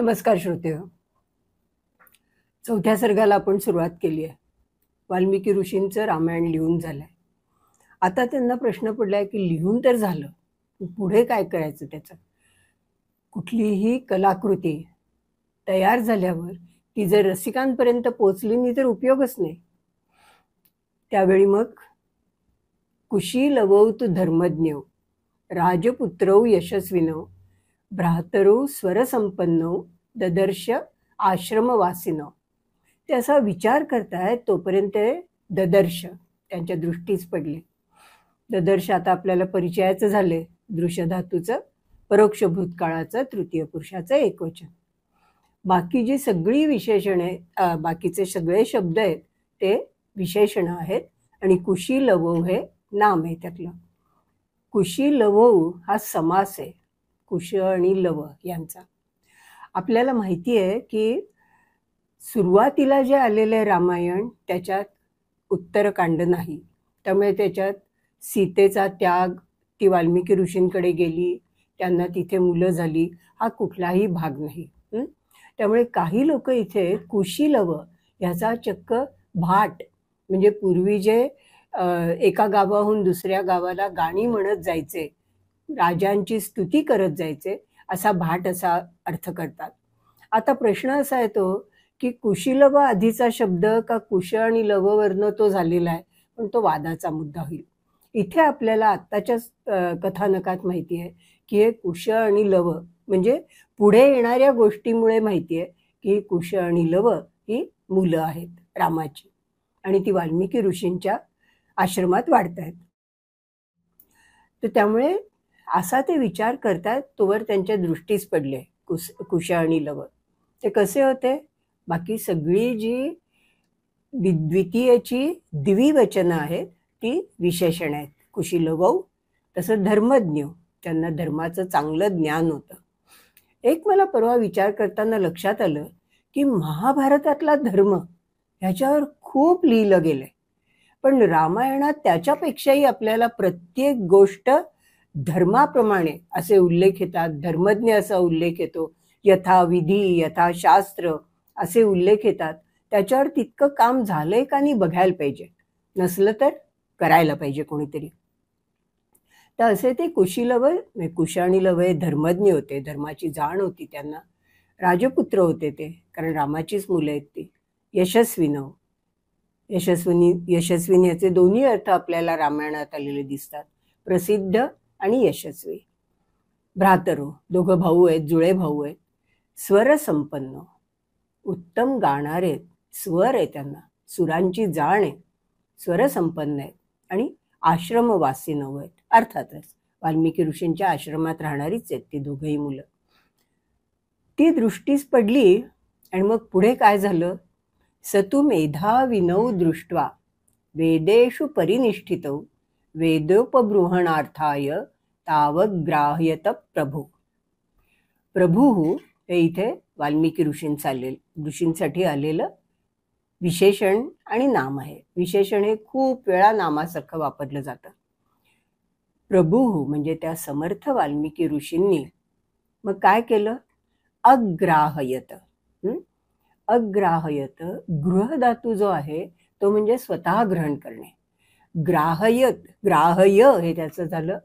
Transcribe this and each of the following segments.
नमस्कार श्रोतेहो. चौथ्या सर्गाला आपण सुरुवात केली आहे. वाल्मिकी ऋषींचं रामायण लिहून झालंय. आता त्यांना प्रश्न पडलाय की लिहून तर झालं, पुढे काय करायचं त्याचं. कुठलीही कलाकृती तयार झाल्यावर ती जर रसिकांपर्यंत पोचली नाही तर उपयोगच नाही. त्यावेळी मग कुशीलवौतु धर्मज्ञ राजपुत्रौ यशस्विनो भ्रातरू स्वरसंपन्नो ददर्श आश्रमवासिनो. ते असा विचार करतायत तोपर्यंत ददर्श त्यांच्या दृष्टीच पडले. ददर्श आता आपल्याला परिचयाचं झाले. दृश्य धातूचं परोक्ष भूतकाळाचं तृतीय पुरुषाचं एकवचन. बाकी जी सगळी विशेषणे बाकीचे सगळे शब्द आहेत ते विशेषण आहेत आणि कुशीलवौ हे नाम आहे त्यातलं. कुशीलवौ हा समास आहे कुश आणि लव यांचा. आपल्याला माहिती आहे की सुरुवातीला जे आलेले रामायण त्याच्यात उत्तरकांड नाही, त्यामुळे त्याच्यात सीतेचा त्याग, ती वाल्मिकी ऋषींकडे गेली, त्यांना तिथे मुलं झाली, हा कुठलाही भाग नाही. त्यामुळे काही लोक इथे कुशीलव ह्याचा चक्क भाट म्हणजे पूर्वी जे एका गावाहून दुसऱ्या गावाला गाणी म्हणत जायचे, राजांची स्तुती करत जायचे, असा भाट असा अर्थ करतात. आता प्रश्न असा येतो की कुशीलव आधीचा शब्द का कुश आणि लववर्ण तो झालेला आहे, पण तो वादाचा मुद्दा होईल. इथे आपल्याला आत्ताच्याच कथानकात माहिती आहे की हे कुश आणि लव म्हणजे पुढे येणाऱ्या गोष्टीमुळे माहिती आहे की कुश आणि लव ही मुलं आहेत रामाची आणि ती वाल्मिकी ऋषींच्या आश्रमात वाढत आहेत. तर त्यामुळे असा ते विचार करतात तोवर त्यांच्या दृष्टीस पडले कुश आणि लव. ते कसे होते? बाकी सगळी जी द्वितीयची द्विवचनं आहेत ती विशेषण आहेत. कुशीलवौ तसं धर्मज्ञ, त्यांना धर्माचं चांगलं ज्ञान होतं. एक मला परवा विचार करताना लक्षात आलं की महाभारतातला धर्म ह्याच्यावर खूप लिहिलं गेलंय, पण रामायणात त्याच्यापेक्षाही आपल्याला प्रत्येक गोष्ट धर्माप्रमाणे असे उल्लेख येतात. धर्मज्ञ असा उल्लेख येतो, यथाविधी यथाशास्त्र असे उल्लेख येतात. त्याच्यावर तितकं काम झालंय का नाही बघायला पाहिजे, नसलं तर करायला पाहिजे कोणीतरी. तर असे ते कुशीलव कुश आणि लव हे धर्मज्ञ होते, धर्माची जाण होती त्यांना. राजपुत्र होते ते, कारण रामाचीच मुलं आहेत ती. यशस्विनो, यशस्विनी याचे दोन्ही अर्थ आपल्याला रामायणात आलेले दिसतात, प्रसिद्ध आणि यशस्वी. भ्रातरू, दोघं भाऊ आहेत, जुळे भाऊ आहेत. स्वरसंपन्न, उत्तम गाणारे, स्वर आहे त्यांना, सुरांची जाण आहे, स्वरसंपन्न आहेत. आणि आश्रमवासिनो आहेत, अर्थातच वाल्मिकी ऋषींच्या आश्रमात राहणारीच आहेत ती दोघंही मुलं. ती दृष्टीस पडली आणि मग पुढे काय झालं? सतु मेधाविनौ दृष्ट्वा वेदेषु परिनिष्ठितौ वेदोपबृहणार्थाय तावग्राह्यत प्रभू. प्रभू हे इथे वाल्मिकी ऋषींसाठी आलेलं विशेषण आणि नाम आहे. विशेषण हे खूप वेळा नामासारखं वापरलं जातं. प्रभू म्हणजे त्या समर्थ वाल्मिकी ऋषींनी मग काय केलं? अग्राह्यत. अग्राह्यत, गृह धातू जो आहे तो म्हणजे स्वतः ग्रहण करणे. ग्राह्यत, ग्राह्य हे त्याचं झालं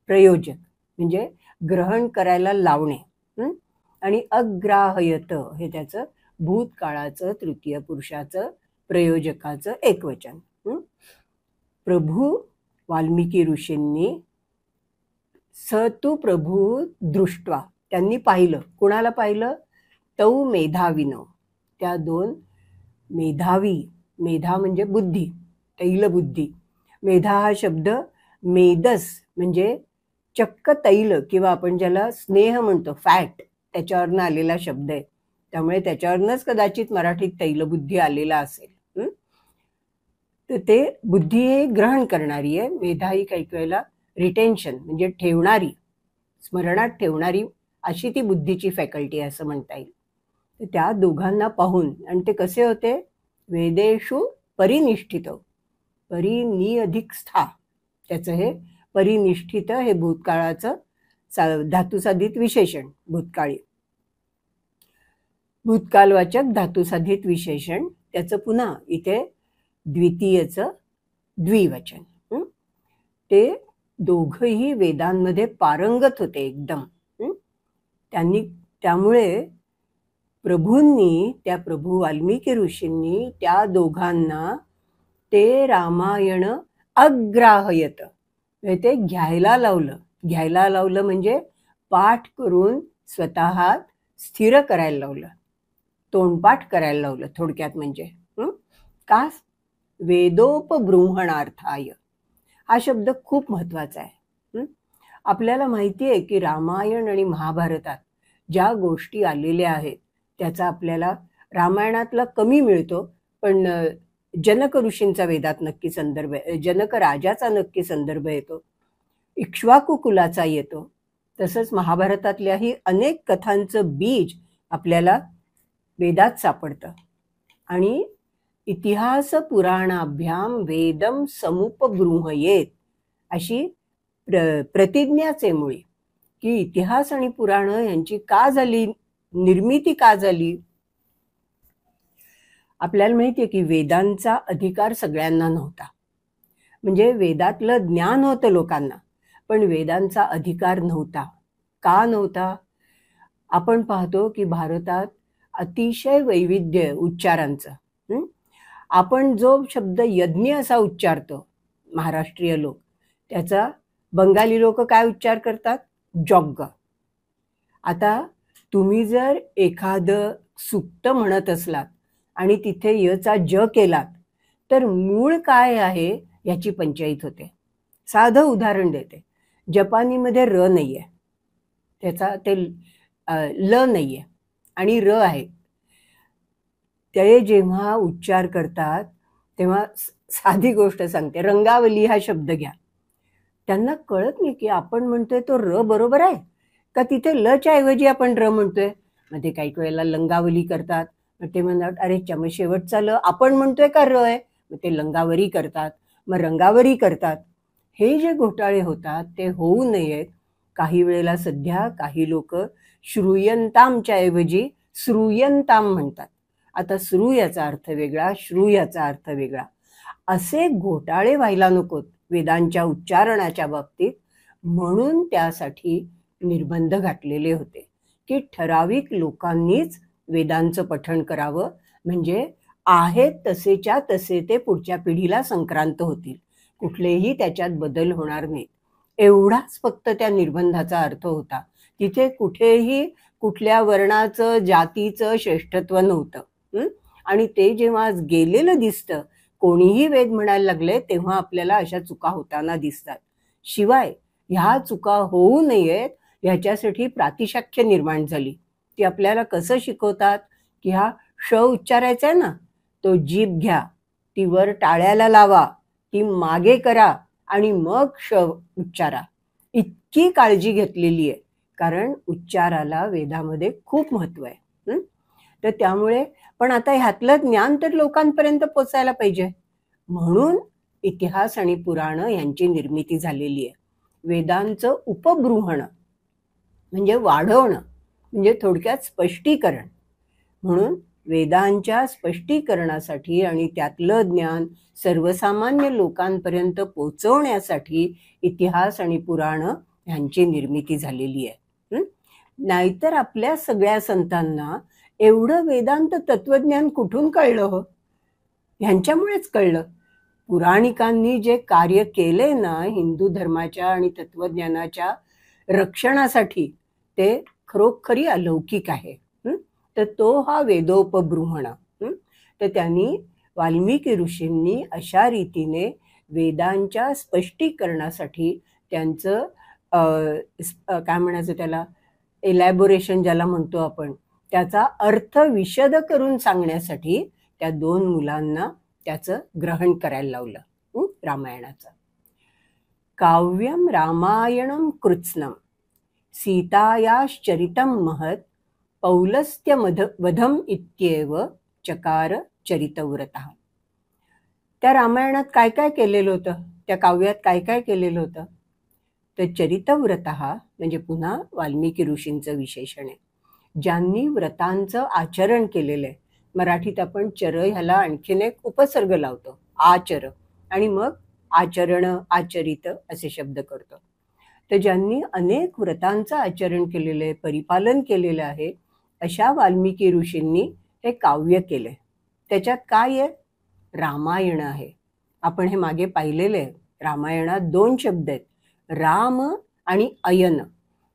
प्रयोजक, म्हणजे ग्रहण करायला लावणे. आणि अग्राह्यत हे त्याचं भूतकाळाचं तृतीय पुरुषाचं प्रयोजकाचं एकवचन. प्रभू वाल्मिकी ऋषींनी सतु प्रभू दृष्ट्वा, त्यांनी पाहिलं. कुणाला पाहिलं? तौ मेधाविनो, त्या दोन मेधावी, मेधा म्हणजे बुद्धी, तैल बुद्धी. मेधा हा शब्द मेदस म्हणजे चक्क तैल किंवा आपण ज्याला स्नेह म्हणतो, फॅट, त्याच्यावरनं आलेला शब्द आहे. त्यामुळे त्याच्यावरनंच कदाचित मराठीत तैलबुद्धी आलेला असेल. तर ते बुद्धी हे ग्रहण करणारी आहे. मेधा ही काही वेळेला रिटेन्शन म्हणजे ठेवणारी, स्मरणात ठेवणारी अशी ती बुद्धीची फॅकल्टी आहे असं म्हणता येईल. तर त्या दोघांना पाहून, आणि ते कसे होते? वेदेषु परिनिष्ठित, परिनी अधिक स्था, त्याचं हे परिनिष्ठित हे भूतकाळाचं धातुसाधित विशेषण भूतकाळी. भूतकालवाचक धातुसाधित विशेषण, त्याचं पुन्हा इथे द्वितीयचं द्विवचन. ते दोघंही वेदांमध्ये पारंगत होते एकदम. त्यामुळे प्रभू वाल्मिकी ऋषींनी त्या दोघांना ते रामायण अग्राहयत, ते घ्यायला लावलं म्हणजे पाठ करून स्वतः स्थिर करायला लावलं, तोंडपाठ करायला लावलं थोडक्यात. म्हणजे का? वेदोपबृंहणार्थाय हा शब्द खूप महत्वाचा आहे. आपल्याला माहिती आहे की रामायण आणि महाभारतात ज्या गोष्टी आलेल्या आहेत त्याचा आपल्याला रामायणातला कमी मिळतो, पण जनक ऋषींचा वेदात नक्की संदर्भ, जनक राजाचा नक्की संदर्भ येतो, इक्ष्वाकू कुलाचा येतो. तसंच महाभारतातल्याही अनेक कथांचं बीज आपल्याला वेदात सापडतं. आणि इतिहास पुराणाभ्याम वेदम समुपबृंहयेत अशी प्रतिज्ञाचे मुळी, की इतिहास आणि पुराण यांची का झाली, निर्मिती का झाली. आपल्याला माहिती आहे की वेदांचा अधिकार सगळ्यांना नव्हता. म्हणजे वेदातलं ज्ञान होतं लोकांना, पण वेदांचा अधिकार नव्हता. का नव्हता? आपण पाहतो की भारतात अतिशय वैविध्य उच्चारांचं. आपण जो शब्द यज्ञ असा उच्चारतो महाराष्ट्रीय लोक, त्याचा बंगाली लोक काय उच्चार करतात? जॉग्ग. आता तुम्ही जर एखादं सुक्त म्हणत असलात आणि तिथे यचा ज केलात तर मूळ काय आहे याची पंचायत होते. साधं उदाहरण देते. जपानीमध्ये र नाहीये, त्याचा ते ल नाहीये आणि र आहे. ते जेव्हा उच्चार करतात तेव्हा साधी गोष्ट सांगते, रंगावली हा शब्द घ्या. त्यांना कळत नाही की आपण म्हणतोय तो र बरोबर आहे का तिथे लच्या ऐवजी आपण र म्हणतोय. मग ते काही वेळेला लंगावली करतात. मग ते म्हणतात अरे मग शेवटचा ल आपण म्हणतोय का र आहे, मग ते लंगावरी करतात, मग रंगावरी करतात. हे जे घोटाळे होतात ते होऊ नयेत. काही वेळेला सध्या काही लोक श्रूयंतामच्या ऐवजी श्रूयंताम म्हणतात. आता श्रू याचा अर्थ वेगळा, श्रू याचा अर्थ वेगळा. असे घोटाळे व्हायला नकोत वेदांच्या उच्चारणाच्या बाबतीत. म्हणून त्यासाठी निर्बंध घातलेले होते की ठराविक लोकांनीच वेदांचं पठण करावं, म्हणजे आहेत तसेच्या तसे ते पुढच्या पिढीला संक्रांत होतील, कुठलेही त्याच्यात बदल होणार नाहीत. एवढाच फक्त त्या निर्बंधाचा अर्थ होता. तिथे कुठेही कुठल्या वर्णाचं जातीचं श्रेष्ठत्व नव्हतं. आणि ते जेव्हा गेलेलं दिसतं, कोणीही वेद म्हणायला लागले, तेव्हा आपल्याला अशा चुका होताना दिसतात. शिवाय ह्या चुका होऊ नयेत ह्याच्यासाठी प्रातिशाख्य निर्माण झाली. ती आपल्याला कसं शिकवतात की हा श उच्चारायचा आहे ना, तो जीभ घ्या, ती वर टाळ्याला लावा, ती मागे करा आणि मग श उच्चारा. इतकी काळजी घेतलेली आहे, कारण उच्चाराला वेदामध्ये खूप महत्व आहे. तर त्यामुळे पण आता ह्यातलं ज्ञान तर लोकांपर्यंत पोचायला पाहिजे, म्हणून इतिहास आणि पुराण यांची निर्मिती झालेली आहे. वेदांचं उपबृंहण म्हणजे वाढवणं, म्हणजे थोडक्यात स्पष्टीकरण. म्हणून वेदांच्या स्पष्टीकरणासाठी आणि त्यातलं ज्ञान सर्वसामान्य लोकांपर्यंत पोचवण्यासाठी इतिहास आणि पुराण यांची निर्मिती झालेली आहे. नाहीतर आपल्या सगळ्या संतांना एवढं वेदांत तत्वज्ञान कुठून कळलं हो? ह्यांच्यामुळेच कळलं. पुराणिकांनी जे कार्य केले ना हिंदू धर्माच्या आणि तत्वज्ञानाच्या रक्षणासाठी, ते खरोखरी अलौकिक आहे. तर तो हा वेदोपबृंहण. तर त्यांनी वाल्मिकी ऋषींनी अशा रीतीने वेदांच्या स्पष्टीकरणासाठी त्यांचं काय म्हणायचं त्याला, एलॅबोरेशन ज्याला म्हणतो आपण, त्याचा अर्थ विशद करून सांगण्यासाठी त्या दोन मुलांना त्याचं ग्रहण करायला लावलं रामायणाचं. काव्यम रामायणम कृत्स्नम सीतायाश्चरितं महत् पौलस्त्य वधम इत्येव चकार चरितव्रतः. त्या रामायणात काय काय केलेलं होतं, त्या काव्यात काय काय केलेलं होतं? तर चरितव्रतः म्हणजे पुन्हा वाल्मिकी ऋषींचं विशेषण आहे. ज्यांनी व्रतांचं आचरण केलेलं आहे. मराठीत आपण चर ह्याला आणखीन एक उपसर्ग लावतो, आचर, आणि मग आचरण, आचरित असे शब्द करतो. तर ज्यांनी अनेक व्रतांचं आचरण केलेलं आहे, परिपालन केलेलं आहे, अशा वाल्मिकी ऋषींनी हे काव्य केलंय. त्याच्यात काय आहे? रामायण आहे. आपण हे मागे पाहिलेले आहे. रामायणात 2 शब्द आहेत, राम आणि अयन.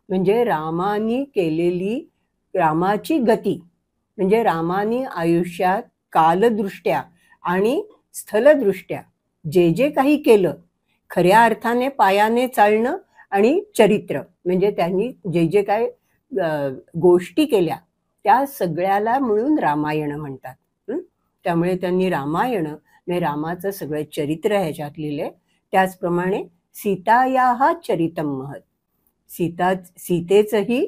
म्हणजे रामानी केलेली, रामाची गती, म्हणजे रामानी आयुष्यात कालदृष्ट्या आणि स्थलदृष्ट्या जे जे काही केलं, खऱ्या अर्थाने पायाने चालणं, आणि चरित्र म्हणजे त्यांनी जे जे काय गोष्टी केल्या त्या सगळ्याला मिळून रामायण म्हणतात. त्यामुळे त्यांनी रामायण म्हणजे रामाचं सगळं चरित्र ह्याच्यात लिहिले. त्याचप्रमाणे सीतायाः चरितं महत्, सीतेचंही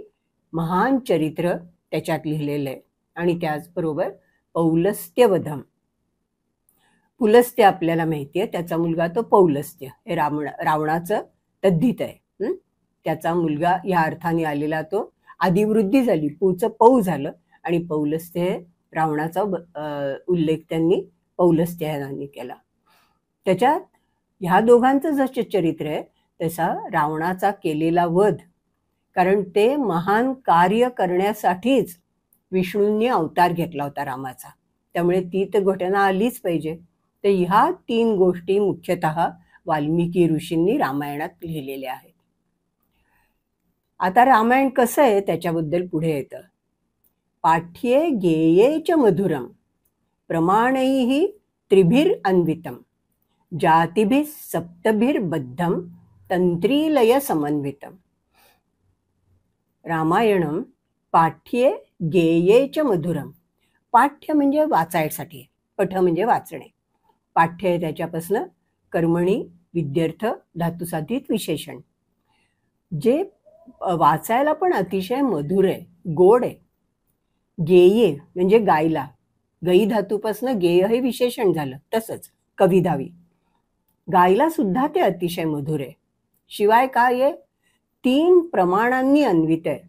महान चरित्र त्याच्यात लिहिलेलं आहे. आणि त्याचबरोबर पौलस्त्यवधम, पुलस्त्य आपल्याला माहिती आहे, त्याचा मुलगा तो पौलस्त्य, हे रावणाचं तद्धित आहे. त्याचा मुलगा या अर्थाने आलेला तो आदिवृद्धी झाली, पूचं पौ झालं, आणि पौलस्त्य हे रावणाचा उल्लेख त्यांनी पौलस्त्य या नावाने केला. त्याच्यात ह्या दोघांचं जसं चरित्र आहे तसा रावणाचा केलेला वध, कारण ते महान कार्य करण्यासाठीच विष्णूंनी अवतार घेतला होता रामाचा, त्यामुळे ती तर घटना आलीच पाहिजे. तर ह्या 3 गोष्टी मुख्यतः वाल्मिकी ऋषींनी रामायणात लिहिलेल्या आहेत. आता रामायण कसं आहे त्याच्याबद्दल पुढे येतं. पाठ्ये गेये च मधुरम, प्रमाणैः त्रिभिर अन्वितम, जातिभिः सप्तभिर्बद्धम, तंत्रीलय समन्वितम. रामायणम पाठ्ये गेये च मधुरम. पाठ्य म्हणजे वाचायसाठी, पठ म्हणजे वाचणे. पाठ्य आहे त्याच्यापासून कर्मणी विद्यर्थ धातुसाधित विशेषण, जे वाचायला पण अतिशय मधुर आहे, गोड आहे. गेये म्हणजे गायला, गई धातूपासून गेय हे विशेषण झालं. तसंच कविधावी, गायला सुद्धा ते अतिशय मधुर आहे. शिवाय काय आहे? 3 प्रमाणांनी अन्वित आहे.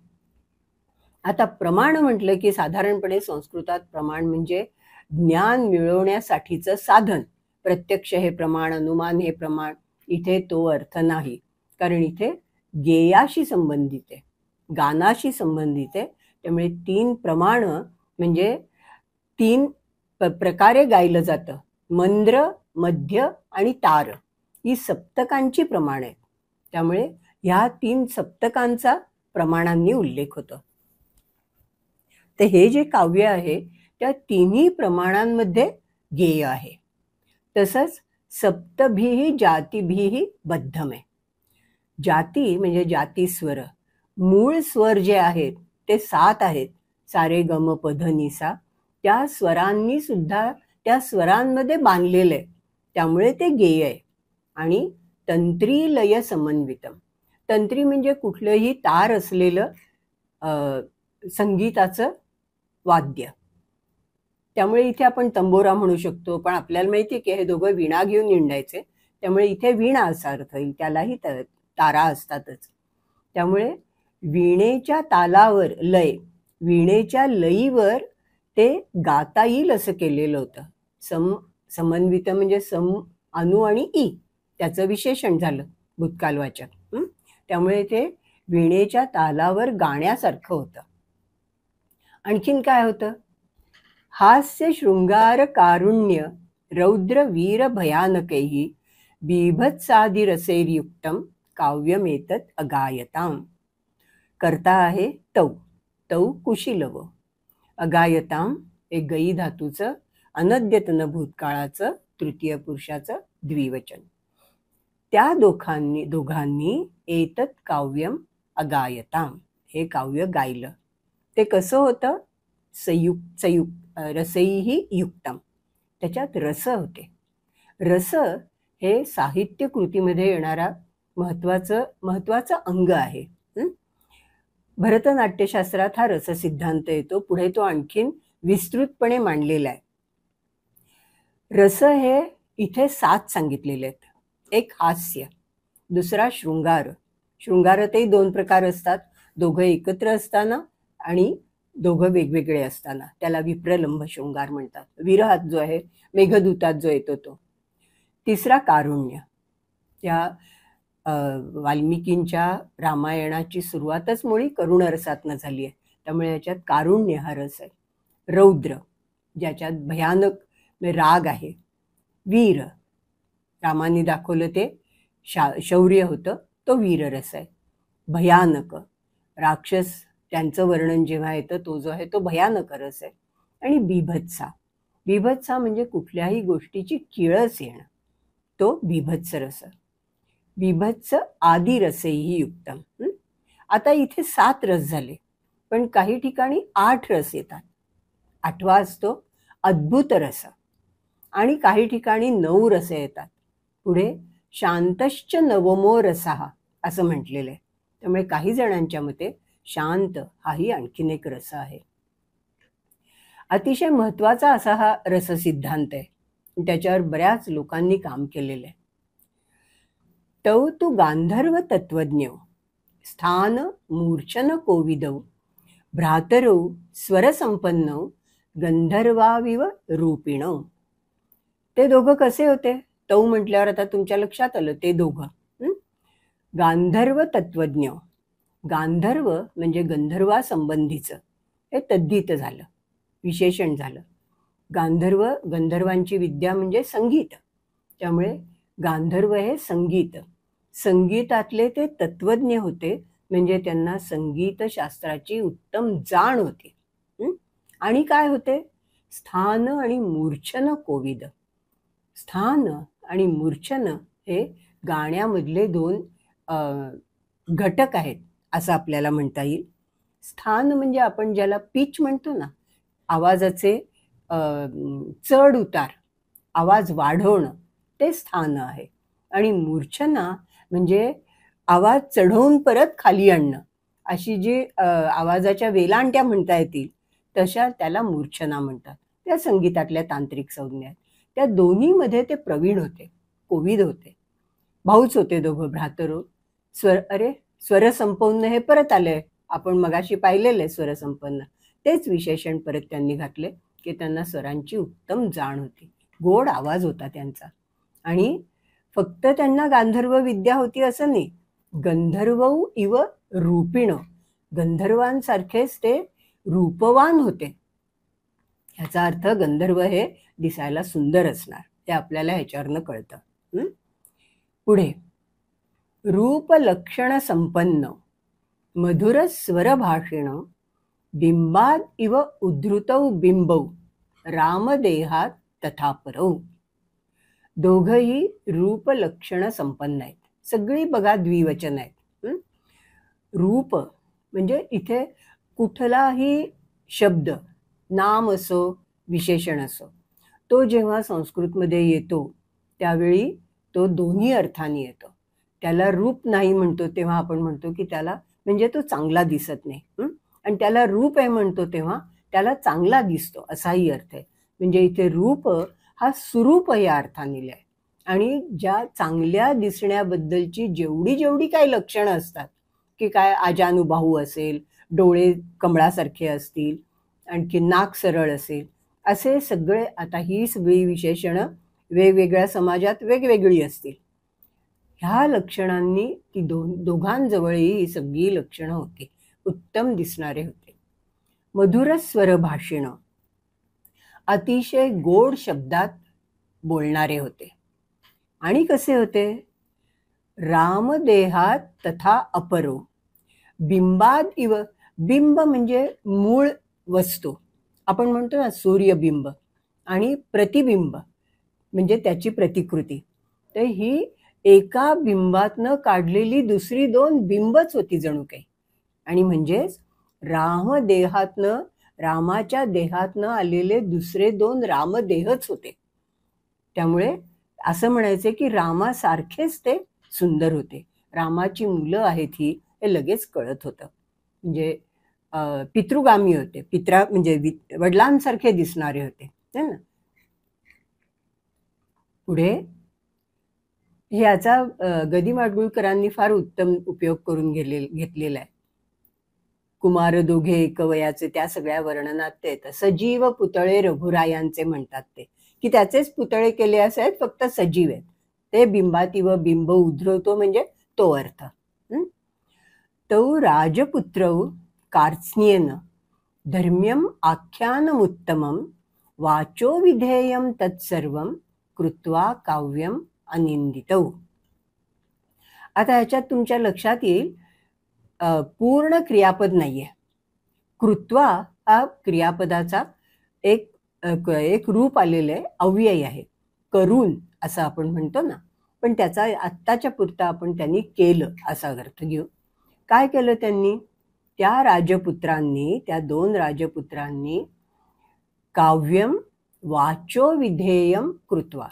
आता प्रमाण म्हटलं की साधारणपणे संस्कृतात प्रमाण म्हणजे ज्ञान मिळवण्यासाठीचं साधन. प्रत्यक्ष हे प्रमाण, अनुमान हे प्रमाण. इथे तो अर्थ नाही, कारण इथे गेयाशी संबंधित आहे, गानाशी संबंधित आहे. त्यामुळे 3 प्रमाण म्हणजे 3 प्रकारे गायलं जातं. मंद्र, मध्य आणि तार ही सप्तकांची प्रमाण आहेत. त्यामुळे ह्या 3 सप्तकांचा प्रमाणांनी उल्लेख होतो. तर हे जे काव्य आहे त्या 3ही प्रमाणांमध्ये गेय आहे. तसंच सप्तभिः जातिभिः बद्धम आहे. जाती म्हणजे जाती स्वर, मूळ स्वर जे आहेत ते 7 आहेत, सारे गम पध निसा. त्या स्वरांनी सुद्धा त्या स्वरांमध्ये बांधलेलं आहे, त्यामुळे ते गेय आहे. आणि तंत्री लय समन्वितम, तंत्री म्हणजे कुठलंही तार असलेलं संगीताचं वाद्य. त्यामुळे इथे आपण तंबोरा म्हणू शकतो, पण आपल्याला माहिती आहे की हे दोघं वीणा घेऊन निंडायचे, त्यामुळे इथे वीणा असा अर्थ येईल. त्यालाही तारा असतातच. त्यामुळे वीणेच्या तालावर लय, वीणेच्या लयीवर ते गाता येईल असं केलेलं होतं. समन्वित म्हणजे सम, अनु आणि ई, त्याचं विशेषण झालं भूतकालवाचक. त्यामुळे ते वीणेच्या तालावर गाण्यासारखं होतं. आणखीन काय होतं? हास्य शृंगार कारुण्य रौद्र वीर भयानकैः बीभत्सादिरसैर्युक्तम काव्यमेतत् अगायताम. करता आहे तौ, तौ कुशीलव. अगायताम एक गई धातूचं अनद्यतन भूतकाळाचं तृतीय पुरुषाचं द्विवचन. त्या दोघांनी एतत् काव्यम अगायताम, हे काव्य गायलं. ते कसं होतं? रसैः युक्तम, त्याच्यात रस होते. रस हे साहित्य कृतीमध्ये येणारा महत्वाचं अंग आहे. भरतनाट्यशास्त्रात हा रस सिद्धांत येतो. पुढे तो आणखीन विस्तृतपणे मांडलेला आहे. रस हे इथे 7 सांगितलेले आहेत. एक हास्य, दुसरा शृंगार. शृंगारातही 2 प्रकार असतात, दोघं एकत्र असताना आणि दोघं वेगवेगळे असताना, त्याला विप्रलंभ शृंगार म्हणतात. विरहात जो आहे, मेघदूतात जो येतो तो. तिसरा कारुण्य. त्या वाल्मिकींच्या रामायणाची सुरुवातच मुळी करुण रसातनं झाली आहे, त्यामुळे याच्यात कारुण्य हा रस आहे. रौद्र, ज्याच्यात भयानक राग आहे. वीर, रामाने दाखवलं ते शौर्य होतं, तो वीररस आहे. भयानक, राक्षस त्यांचं वर्णन जेव्हा येतं तो जो आहे तो भयानक रस आहे. आणि बिभत्सा, बिभत्सा म्हणजे कुठल्याही गोष्टीची किळस येणं, तो बिभत्स रस. बिभत्स आदी रसेही युक्तम. आता इथे 7 रस झाले, पण काही ठिकाणी 8 रस येतात. 8वा असतो अद्भुत रस, आणि काही ठिकाणी 9 रस येतात. पुढे शांतश्च नवमो रसः असं म्हटलेलं आहे. त्यामुळे काही जणांच्या मते शांत हाही आणखीन एक रस आहे. अतिशय महत्वाचा असा हा रस सिद्धांत आहे, त्याच्यावर बऱ्याच लोकांनी काम केलेलं आहे. तौ तु गांधर्व तत्वज्ञ स्थान मूर्छन कोविदौ भ्रातरौ स्वरसंपन्नौ गंधर्वाविव रूपिणौ. ते दोघं कसे होते? तौ म्हटल्यावर आता तुमच्या लक्षात आलं ते दोघं. गांधर्व तत्वज्ञ, गांधर्व म्हणजे गंधर्वासंबंधीचं, हे तद्धित झालं, विशेषण झालं. गांधर्व, गंधर्वांची विद्या म्हणजे संगीत, त्यामुळे गांधर्व हे संगीत, संगीतातले ते तत्वज्ञ होते, म्हणजे त्यांना संगीतशास्त्राची उत्तम जाण होती. आणि काय होते? स्थान आणि मूर्छन कोविद. स्थान आणि मूर्छन हे गाण्यामधले 2 घटक आहेत असं आपल्याला म्हणता येईल. स्थान म्हणजे आपण ज्याला पिच म्हणतो ना, आवाजाचे चढ उतार, आवाज वाढवणं, ते स्थान आहे. आणि मूर्छना म्हणजे आवाज चढवून परत खाली आणणं, अशी जी आवाजाच्या वेलांट्या म्हणता येतील तशा त्याला मूर्छना म्हणतात. त्या संगीतातल्या तांत्रिक संज्ञा आहेत. त्या दोन्हीमध्ये ते प्रवीण होते, कोविद होते. भाऊच होते दोघं, भ्रातरू. स्वरसंपन्न हे परत आले, आपण मगाशी पाहिलेलं आहे स्वरसंपन्न, तेच विशेषण परत त्यांनी घातले की त्यांना स्वरांची उत्तम जाण होती, गोड आवाज होता त्यांचा. आणि फक्त त्यांना गांधर्व विद्या होती असं नाही, गंधर्वौ इव रूपिण, गंधर्वांसारखेच ते रूपवान होते. ह्याचा अर्थ गंधर्व हे दिसायला सुंदर असणार, ते आपल्याला ह्याच्यावरनं कळतं. पुढे रूप लक्षण संपन्न मधुर स्वर भाषिण बिंबाद इव उद्धृतौ बिंबौ रामदेहात तथा परौ. दोघही रूप लक्षण संपन्न आहेत. सगळी बघा द्विवचन आहेत. रूप म्हणजे इथे कुठलाही शब्द, नाम असो विशेषण असो, तो जेव्हा संस्कृतमध्ये येतो त्यावेळी तो दोन्ही अर्थाने येतो. त्याला रूप नाही म्हणतो तेव्हा आपण म्हणतो की त्याला म्हणजे तो चांगला दिसत नाही, आणि त्याला रूप आहे म्हणतो तेव्हा त्याला चांगला दिसतो असाही अर्थ आहे. म्हणजे इथे रूप हा सुरूप या अर्थाने आहे. आणि ज्या चांगल्या दिसण्याबद्दलची जेवढी जेवढी काही लक्षणं असतात, की काय आजानुबाहू असेल, डोळे कमळासारखे असतील, आणखी नाक सरळ असेल, असे सगळे, आता ही सगळी विशेषणं वेगवेगळ्या समाजात वेगवेगळी असतील. ह्या लक्षणांनी ती दोघांजवळही ही सगळी लक्षणं होती, उत्तम दिसणारे होते. मधुर स्वर भाषिण, अतिशय गोड शब्दात बोलणारे होते. आणि कसे होते? रामदेहात तथा अपरो बिंबाद इव, बिंब म्हणजे मूळ वस्तू, आपण म्हणतो ना सूर्यबिंब, आणि प्रतिबिंब म्हणजे त्याची प्रतिकृती. तर ही एका बिंबातनं काढलेली दुसरी 2 बिंबच होती जणू काही. आणि म्हणजेच रामदेहातनं, रामाच्या देहातनं आलेले दुसरे 2 रामदेहच होते. त्यामुळे असं म्हणायचे की रामासारखेच ते सुंदर होते. रामाची मुलं आहेत ही, हे लगेच कळत होतं. म्हणजे पितृगामी होते, म्हणजे वडिलांसारखे दिसणारे होते ना. पुढे ह्याचा गदी माडगुळकरांनी फार उत्तम उपयोग करून घेतलेला आहे. कुमार दोघे एक वयाचे, त्या सगळ्या वर्णनात ते येतं. सजीव पुतळे रघुरायांचे म्हणतात ते, की त्याचेच पुतळे केले असे आहेत, फक्त सजीव आहेत. ते बिंबातीव बिंब उधरवतो म्हणजे तो अर्थ. तौ राजपुत्रौ कार्त्स्येन धर्म्यम आख्यानमुत्तमं वाचो विधेयं तत्सर्वं कृत्वा काव्यम अनिंदितौ. आता ह्याच्यात तुमच्या लक्षात येईल पूर्ण क्रियापद नाहीये. कृत्वा हा क्रियापदाचा एक रूप आलेलं आहे, अव्यय आहे. करून असं आपण म्हणतो ना, पण त्याचा आत्ताच्या पुरता आपण त्यांनी केलं असा अर्थ घेऊ. काय केलं त्यांनी? त्या राजपुत्रांनी, त्या 2 राजपुत्रांनी काव्यम वाचो विधेयम कृत्वा,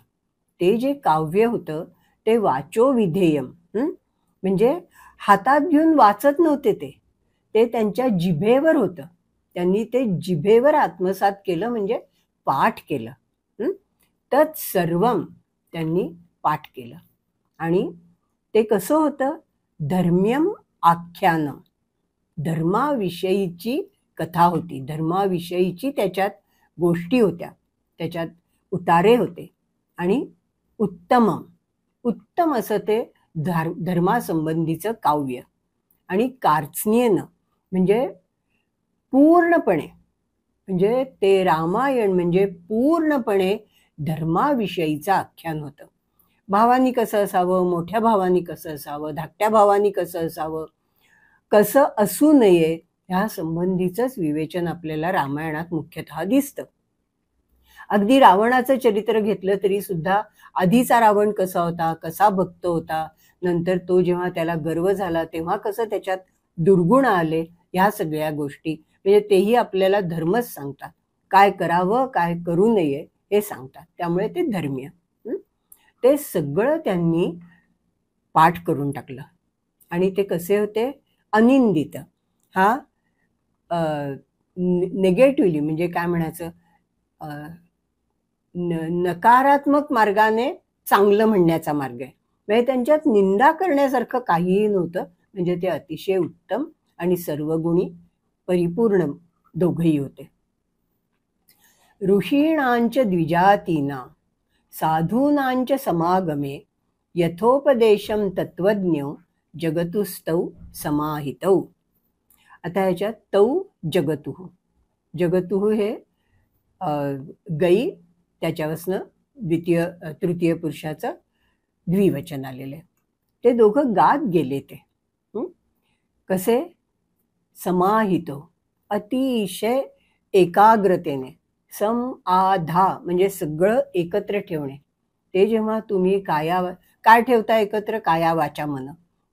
ते जे काव्य होतं ते वाचो विधेयम, म्हणजे हातात घेऊन वाचत नव्हते ते त्यांच्या जिभेवर होतं. त्यांनी ते जिभेवर आत्मसात केलं, म्हणजे पाठ केलं. तत्सर्वम त्यांनी पाठ केलं. आणि ते कसं होतं? धर्म्यम आख्यानम, धर्माविषयीची कथा होती, धर्माविषयीची त्याच्यात गोष्टी होत्या, त्याच्यात उतारे होते. आणि उत्तमम, उत्तम असं ते धर्मासंबंधीचं काव्य. आणि कार्त्स्येन म्हणजे पूर्णपणे, म्हणजे ते रामायण म्हणजे पूर्णपणे धर्माविषयीचं आख्यान होतं. भावानी कसं असावं, मोठ्या भावानी कसं असावं, धाकट्या भावानी कसं असावं, कसं असू नये, ह्या संबंधीचंच विवेचन आपल्याला रामायणात मुख्यतः दिसतं. अगदी रावणाचं चरित्र घेतलं तरी सुद्धा आधीचा रावण कसा होता, कसा भक्त होता, नंतर तो जेव्हा त्याला गर्व झाला तेव्हा कसं त्याच्यात दुर्गुण आले, ह्या सगळ्या गोष्टी म्हणजे तेही आपल्याला धर्मच सांगतात. काय करावं, काय करू नये हे सांगतात. त्यामुळे ते धर्मीय. ते सगळं त्यांनी पाठ करून टाकलं. आणि ते कसे होते? अनिंदित. हा नेगेटिव्हली म्हणजे काय म्हणायचं, नकारात्मक मार्गाने चांगलं म्हणण्याचा मार्ग आहे. म्हणजे त्यांच्यात निंदा करण्यासारखं काहीही नव्हतं. म्हणजे ते अतिशय उत्तम आणि सर्वगुणी परिपूर्ण दोघंही होते. ऋषीणांच द्विजातीना साधूनांच समागमे यथोपदेशम तत्वज्ञो जगतुस्तौ समाहितौ. आता ह्याच्यात तौ जगतुः, जगतुः हे गई, त्याच्यापासनं तृतीय पुरुषाचं द्विवचन आलेलं आहे. ते दोघं गात गेले. ते कसे? समाहितो, अतिशय एकाग्रतेने. सम आधा म्हणजे सगळं एकत्र ठेवणे. ते जेव्हा तुम्ही काय ठेवता एकत्र? काया वाचा मन.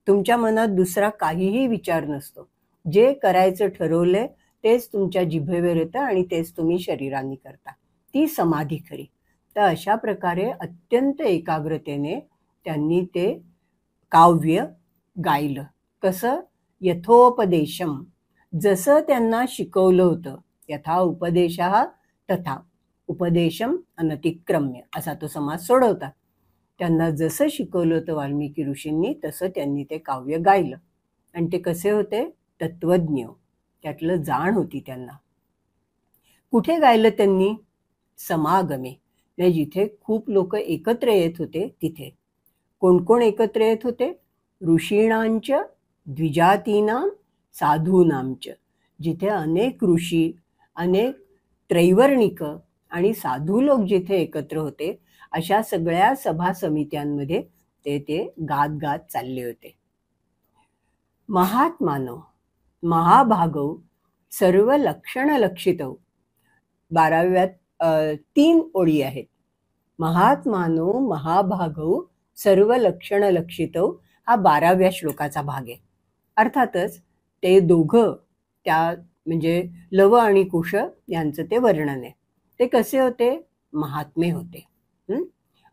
तुमच्या मनात दुसरा काहीही विचार नसतो. जे करायचं ठरवलंय तेच तुमच्या जिभेवर येतं आणि तेच तुम्ही शरीराने करता. ती समाधी खरी. तर अशा प्रकारे अत्यंत एकाग्रतेने त्यांनी ते काव्य गायलं. कसं? यथोपदेशम, जसं त्यांना शिकवलं होतं. यथा उपदेशः तथा उपदेशम अनतिक्रम्य असा तो समास सोडवतात. त्यांना जसं शिकवलं होतं वाल्मिकी ऋषींनी तसं त्यांनी ते काव्य गायलं. आणि ते कसे होते? तत्वज्ञ, त्यातलं जाण होती त्यांना. कुठे गायलं त्यांनी? समागमे, म्हणजे जिथे खूप लोक एकत्र येत होते तिथे. कोण कोण एकत्र येत होते? ऋषीणांच द्विजातीनां साधूनांच, जिथे अनेक ऋषी, अनेक त्रैवर्णिक आणि साधू लोक जिथे एकत्र होते, अशा सगळ्या सभा समित्यांमध्ये ते गात गात चालले होते. महात्मानो महाभागौ सर्व लक्षण लक्षितौ, 12व्यात 3 ओळी आहेत. महात्मानो महाभागौ सर्व लक्षण लक्षितौ हा 12व्या श्लोकाचा भाग आहे. अर्थातच ते दोघं, त्या म्हणजे लव आणि कुश यांचं ते वर्णन आहे. ते कसे होते? महात्मे होते,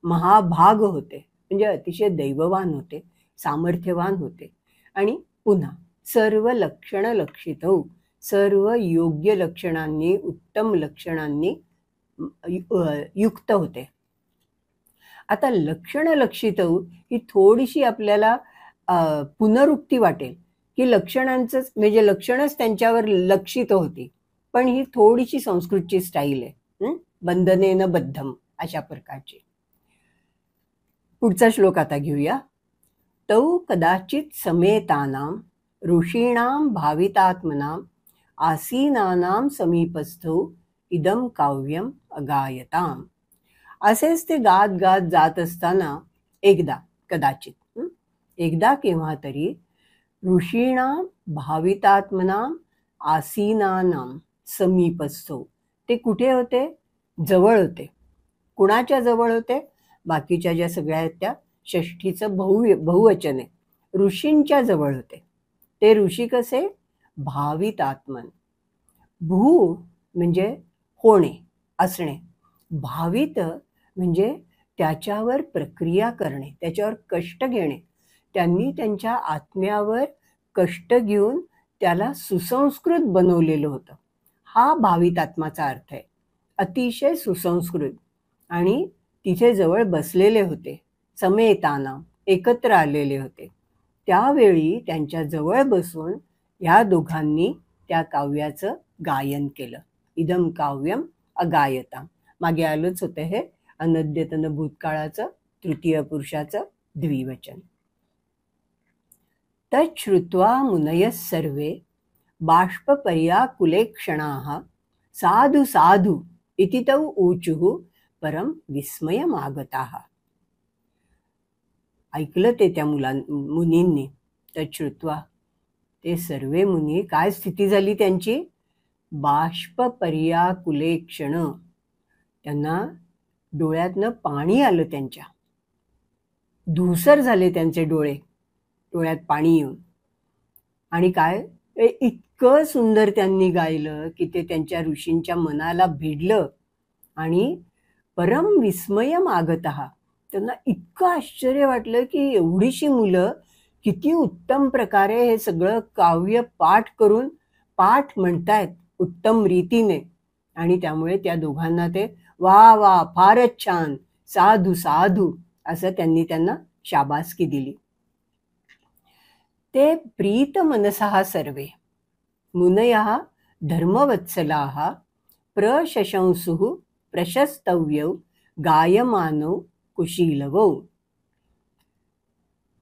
महाभाग होते, म्हणजे अतिशय दैववान होते, सामर्थ्यवान होते. आणि पुन्हा सर्व लक्षण लक्षितौ, सर्व योग्य लक्षणांनी, उत्तम लक्षणांनी युक्त होते. आता लक्षण लक्षितौ ही थोडीशी आपल्याला पुनरुक्ती वाटेल की लक्षणांचंच म्हणजे लक्षणच त्यांच्यावर लक्षित होती. पण ही थोडीशी संस्कृतची स्टाईल आहे. बंधनेन बद्धम अशा प्रकारची. पुढचा श्लोक आता घेऊया. तौ कदाचित समेतानां ऋषीणां भावितात्मनां आसीनानां समीपस्थौ इदं काव्यम अगायताम. असेच ते गात गात जात असताना एकदा कदाचित एकदा केव्हा तरी ऋषीणां भावितात्मनां आसीनानां समीपस्थौ. ते कुठे होते? जवळ होते. कुणाच्या जवळ होते? बाकीच्या ज्या सगळ्या आहेत त्या षष्ठीचं बहुवचन आहे. ऋषींच्या जवळ होते. ते ऋषी कसे? भावितात्मन. भू म्हणजे होणे, असणे. भावित म्हणजे त्याच्यावर प्रक्रिया करणे, त्याच्यावर कष्ट घेणे. त्यांनी त्यांच्या आत्म्यावर कष्ट घेऊन त्याला सुसंस्कृत बनवलेलं होतं. हा भावितात्माचा अर्थ आहे. अतिशय सुसंस्कृत. आणि तिथे जवळ बसलेले होते. समेताना एकत्र आलेले होते. त्यावेळी त्यांच्या जवळ बसून ह्या दोघांनी त्या काव्याचं गायन केलं. इदम काव्यम अगायता. मागे आलंच होतं हे अनद्यतन भूतकाळाचं तृतीय पुरुषाचं द्विवचन. तच्छ्रुत्वा मुनयः सर्वे बाष्पपर्याकुलेक्षणाः साधु साधु इति तौ ऊचुः परम विस्मयमागताः. ऐकलं ते त्या मुनींनी. तच्छ्रुत्वा ते सर्वे मुनी, काय स्थिती झाली त्यांची? बाष्पपर्याकुलेक्षण. त्यांना डोळ्यातनं पाणी आलं. त्यांच्या धूसर झाले त्यांचे डोळे, डोळ्यात पाणी येऊन. आणि काय इतकं सुंदर त्यांनी गायलं की ते त्यांच्या ऋषींच्या मनाला भिडलं. आणि परम विस्मयम आगतः. त्यांना इतकं आश्चर्य वाटलं की एवढीशी मुलं किती उत्तम प्रकारे हे सगळं काव्य पाठ करून पाठ म्हणतायत उत्तम रीतीने. आणि त्यामुळे त्या दोघांना ते वा वा फारच छान, साधू साधू असं त्यांनी त्यांना शाबासकी दिली. ते प्रीत मनसः सर्वे मुनयः धर्मवत्सलाः प्रशशंसुः प्रशस्तव्यौ गायमानौ कुशीलवौ.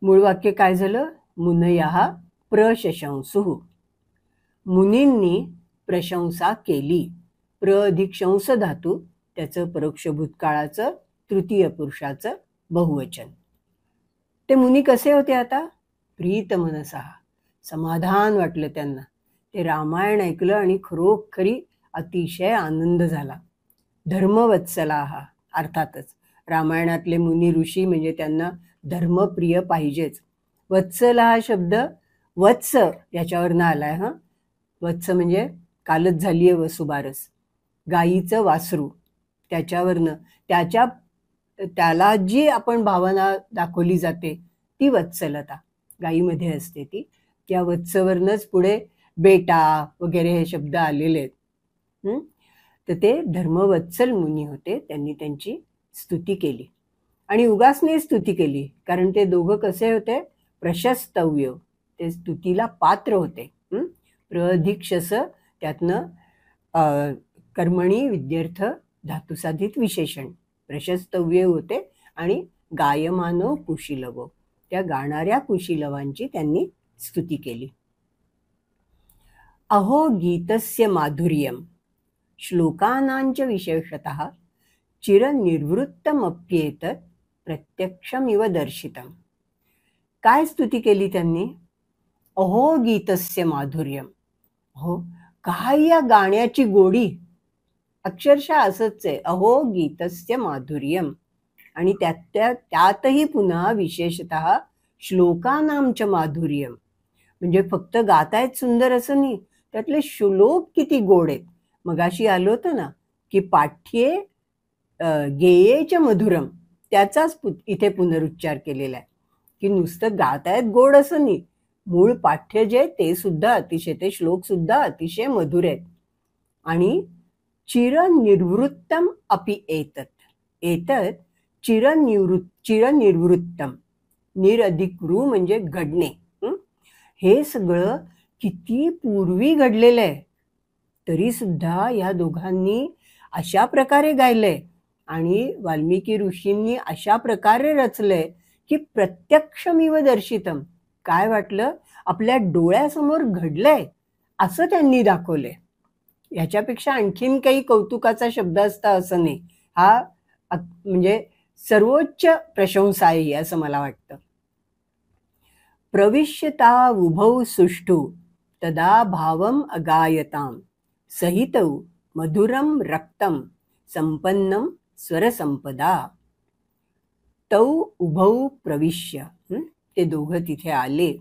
मूळ वाक्य काय झालं? मुनयः प्रशशंसुः. मुनींनी प्रशंसा केली. प्र अधिक शंस धातू, त्याचं परोक्ष भूतकाळाचं तृतीय पुरुषाचं बहुवचन. ते मुनी कसे होते आता? प्रीत मनसः. समाधान वाटलं त्यांना. ते रामायण ऐकलं आणि खरोखरी अतिशय आनंद झाला. धर्मवत्सलाः. अर्थातच रामायणातले मुनी ऋषी म्हणजे त्यांना धर्मप्रिय पाहिजेच. वत्सल हा शब्द वत्स याच्यावरनं आलाय. वत्स म्हणजे कालच झाली आहे वसुबारस, गाईचं वासरू. त्याच्यावरनं त्याला जी आपण भावना दाखवली जाते ती वत्सलता गाईमध्ये असते. ती त्या वत्सवरनंच पुढे बेटा वगैरे हे शब्द आलेले आहेत. तर ते धर्मवत्सल मुनी होते. त्यांनी त्यांची स्तुती केली. आणि उगासने स्तुती केली, कारण ते दोघं कसे होते? प्रशस्तव्य. ते स्तुतीला पात्र होते. प्रधिक्षस त्यातनं कर्मणी विद्यर्थ धातुसाधित विशेषण प्रशस्तव्य होते. आणि गायमानो कुशीलव, त्या गाणाऱ्या कुशीलवांची त्यांनी स्तुती केली. अहो गीतस्य माधुर्यम श्लोकानांच विशेषतः चिरनिर्वृत्तमप्येतत् प्रत्यक्षमिव दर्शितम. काय स्तुती केली त्यांनी? अहो गीतस्य माधुर्यम. हो, काय या गाण्याची गोडी. अक्षरशः असंच आहे. अहो गीतस्य माधुर्यम. आणि त्यातही पुन्हा विशेषतः श्लोकानांच माधुर्यम. म्हणजे फक्त गातायत सुंदर असं नाही, त्यातले श्लोक किती गोड आहेत. मगाशी आलो होतं ना की पाठ्ये गेयेच मधुरम, त्याचाच इथे पुनरुच्चार केलेला आहे की नुसतं गातायत गोड असं नाही, मूळ पाठ्य जे ते सुद्धा अतिशय, ते श्लोक सुद्धा अतिशय मधुर आहेत. आणि चिरनिर्वृत्तम अपि एतत् चिरनिर्वृत्तम. निर अधिक रू म्हणजे घडणे. हे सगळं किती पूर्वी घडलेलं आहे, तरी सुद्धा या दोघांनी अशा प्रकारे गायलंय आणि वाल्मिकी ऋषींनी अशा प्रकारे रचलंय की प्रत्यक्षमिव दर्शितम. काय वाटलं, आपल्या डोळ्यासमोर घडलंय असं त्यांनी दाखवलंय. याच्यापेक्षा आणखीन काही कौतुकाचा शब्द असता असं नाही. हा म्हणजे सर्वोच्च प्रशंसा आहे असं मला वाटतं. प्रविश्यता उभौ सुष्ठु तदा भावम अगायताम सहितौ मधुरम रक्तम संपन्नम स्वरसंपदा. तौ उभौ प्रविश्य, ते दोघं तिथे आले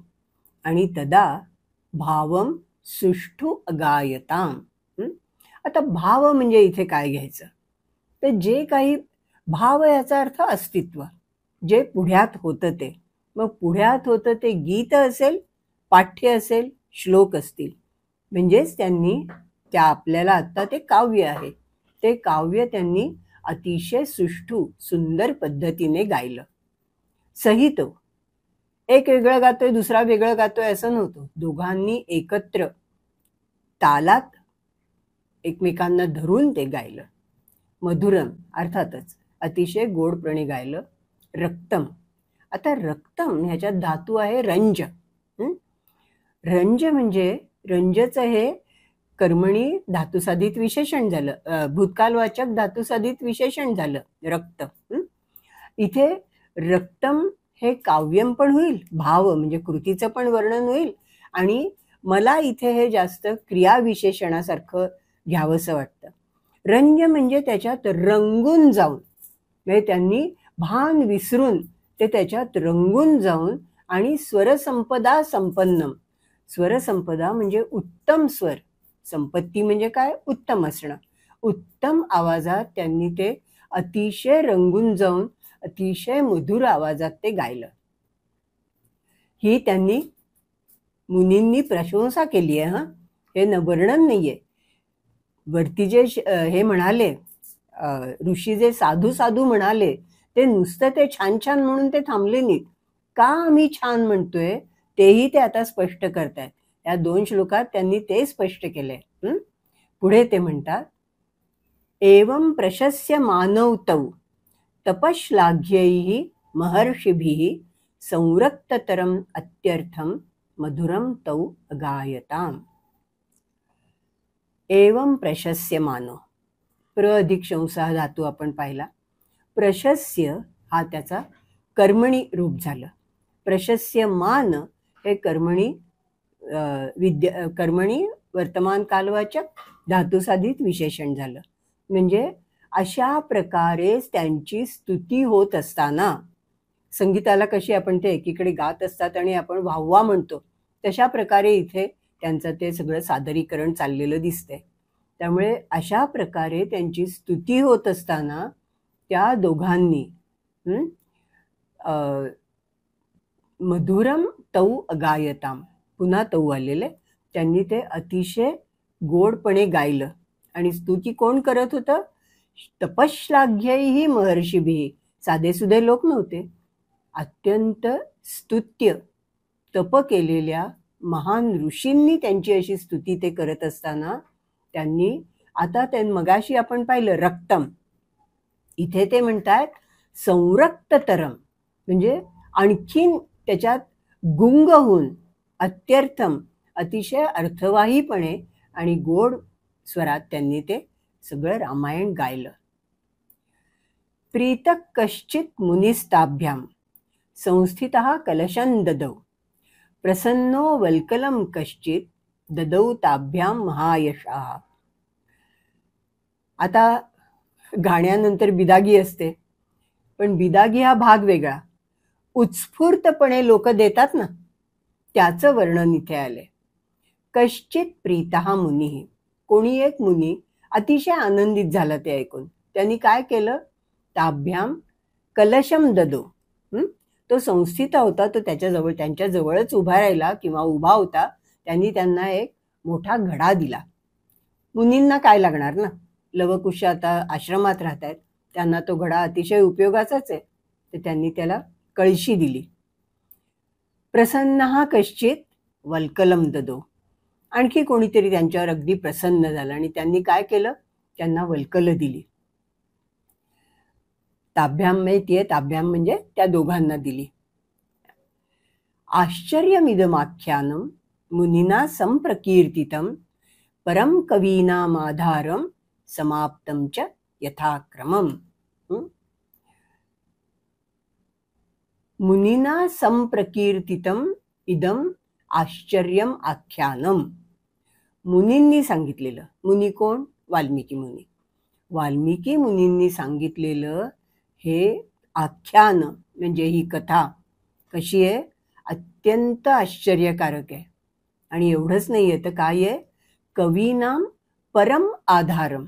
आणि तदा भावम सुष्ठु अगायताम. आता भाव म्हणजे इथे काय घ्यायचं, तर जे काही भाव याचा अर्थ अस्तित्व, जे पुढ्यात होतं ते. मग पुढ्यात होतं ते गीत असेल, पाठ्य असेल, श्लोक असतील. म्हणजेच त्यांनी त्या आपल्याला आता ते काव्य आहे, ते काव्य त्यांनी अतिशय सुष्ठू सुंदर पद्धतीने गायलं. सहित एक वेगळं गातोय दुसरा वेगळं गातोय असं नव्हतं. दोघांनी एकत्र तालात एकमेकांना धरून ते गायलं. मधुरम अर्थातच अतिशय गोडपणे गायलं. रक्तम, आता रक्तम ह्याच्यात धातू आहे रंज. रंज म्हणजे रंजचं हे कर्मणी धातुसाधित विशेषण झालं, भूतकालवाचक धातुसाधित विशेषण झालं रक्त. इथे रक्तम हे काव्यम पण होईल, भाव म्हणजे कृतीचं पण वर्णन होईल, आणि मला इथे हे जास्त क्रियाविशेषणासारखं घ्यावंसं वाटतं. रंज म्हणजे त्याच्यात रंगून जाऊन, म्हणजे त्यांनी भान विसरून ते त्याच्यात रंगून जाऊन, आणि स्वरसंपदा संपन्नम, स्वरसंपदा म्हणजे उत्तम स्वर, संपत्ती म्हणजे काय, उत्तम असणं, उत्तम आवाजात त्यांनी ते अतिशय रंगून जाऊन अतिशय मधुर आवाजात ते गायलं. ही त्यांनी मुनींनी प्रशंसा केली आहे. हे न वर्णन नाहीये. वरती जे हे म्हणाले ऋषी, जे साधू साधू म्हणाले, ते नुसतं ते छान छान म्हणून ते थांबले नाहीत. का आम्ही छान म्हणतोय तेही ते आता स्पष्ट करतायत. या 2 श्लोकात त्यांनी ते स्पष्ट केलंय. पुढे ते म्हणतात, एवं प्रशस्य मानवतौ तपश्लाघ्यैः महर्षिभिः संरक्ततरम अत्यर्थम मधुरम तौ अगायताम. एवं प्रशस्य मानो, प्र अधिक शंसा धातू आपण पाहिला. प्रशस्य हा त्याचा कर्मणी रूप झालं. प्रशस्य मान हे कर्मणी कर्मणी वर्तमान कालवाचक धातुसाधित विशेषण झालं. म्हणजे अशा प्रकारेच त्यांची स्तुती होत असताना, संगीताला कशी आपण ते एकीकडे गात असतात आणि आपण वाहवा म्हणतो, तशा प्रकारे इथे त्यांचं ते सगळं सादरीकरण चाललेलं दिसतंय. त्यामुळे अशा प्रकारे त्यांची स्तुती होत असताना त्या दोघांनी मधुरम तौ अगायताम, पुन्हा तौ आलेले, त्यांनी ते अतिशय गोडपणे गायलं. आणि स्तुती कोण करत होतं, तपश्लाघ्यैः महर्षिभिः, साधेसुधे लोक नव्हते, अत्यंत स्तुत्य तप केलेल्या महान ऋषींनी त्यांची अशी स्तुती ते करत असताना त्यांनी आता मगाशी आपण पाहिलं रक्तम, इथे ते म्हणतात संरक्ततरम, म्हणजे आणखीन त्याच्यात गुंग होऊन अत्यर्थम, अतिशय अर्थवाहीपणे आणि गोड स्वरात त्यांनी ते सगळं रामायण गायलं. प्रीतक कश्चित मुनिस्ताभ्याम संस्थितः कलशं ददौ प्रसन्नो वल्कलं कश्चित ददौ ताभ्याम महायशाः. आता गाण्यानंतर बिदागी असते, पण बिदागी हा भाग वेगळा. उत्स्फूर्तपणे लोक देतात ना, त्याचं वर्णन इथे आले. कश्चित प्रीतः मुनिः, कोणी एक मुनी अतिशय आनंदित झाला ते ऐकून. त्यांनी काय केलं, ताभ्याम कलशम ददो, तो संस्थित होता, तो त्याच्याजवळ त्यांच्याजवळच उभा राहिला किंवा उभा होता. त्यांनी त्यांना एक मोठा घडा दिला. मुनींना काय लागणार ना, लवकुश आता आश्रमात राहत आहेत, त्यांना तो घडा अतिशय उपयोगाचाच आहे, तर त्यांनी त्याला कळशी दिली. प्रसन्नः कश्चित वल्कलम ददो. आणखी कोणीतरी त्यांच्यावर अगदी प्रसन्न झालं आणि त्यांनी काय केलं, त्यांना वल्कलं दिली. ताभ्याम माहितीये, ताभ्याम म्हणजे त्या दोघांना दिली. आश्चर्यमिदमाख्यानं मुनिना संप्रकीर्तितं परम कवीनामाधारं समाप्तं च यथाक्रमम्. मुनिना संप्रकीर्तितं इदम आश्चर्यम आख्यानम. मुनींनी सांगितलेलं. मुनी कोण? वाल्मिकी मुनी. वाल्मिकी मुनींनी सांगितलेलं हे आख्यान म्हणजे ही कथा कशी आहे? अत्यंत आश्चर्यकारक आहे. आणि एवढंच नाही आहे तर काय आहे? कवीनाम परम आधारम.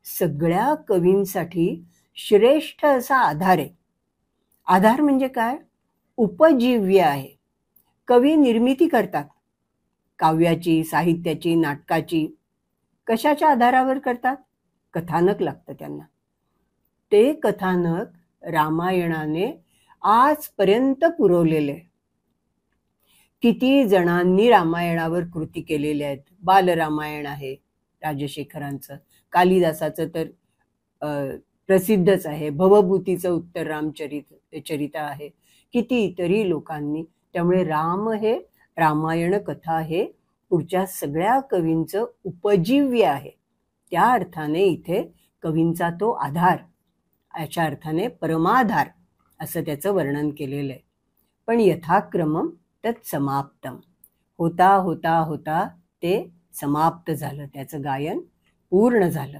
सगळ्या कवींसाठी श्रेष्ठ असा आधार आहे. आधार म्हणजे काय? उपजीव्य आहे. कवी निर्मिती करतात काव्याची, साहित्याची, नाटकाची. कशाच्या आधारावर करतात? कथानक लागतं त्यांना. ते कथानक रामायणाने आजपर्यंत पुरवलेले. किती जणांनी रामायणावर कृती केलेल्या आहेत. बालरामायण आहे राजशेखरांचं, कालिदासाचं तर प्रसिद्धच आहे, भवभूतीचं उत्तर रामचरित आहे, कितीतरी लोकांनी. त्यामुळे रामायण कथा हे पुढच्या सगळ्या कवींचं उपजीव्य आहे. त्या अर्थाने इथे कवींचा तो आधार, याच्या अर्थाने परमाधार असं त्याचं वर्णन केलेलं आहे. पण यथाक्रमम तत् समाप्तम. होता होता होता ते समाप्त झालं, त्याचं गायन पूर्ण झालं.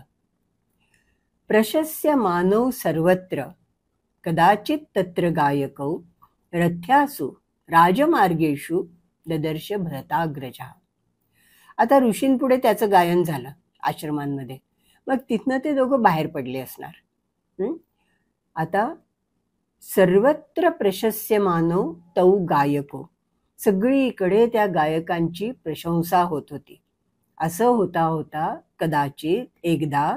प्रशस्य मानव सर्वत्र कदाचित तत्र गायकौ रथ्यासु राजमार्गेषु ददर्श भरताग्रजा. आता ऋषींपुढे त्याचं गायन झालं आश्रमांमध्ये. मग तिथनं ते दोघं बाहेर पडले असणार. आता सर्वत्र प्रशस्य मानव तौ गायको. सगळीकडे त्या गायकांची प्रशंसा होत होती. असं होता होता कदाचित एकदा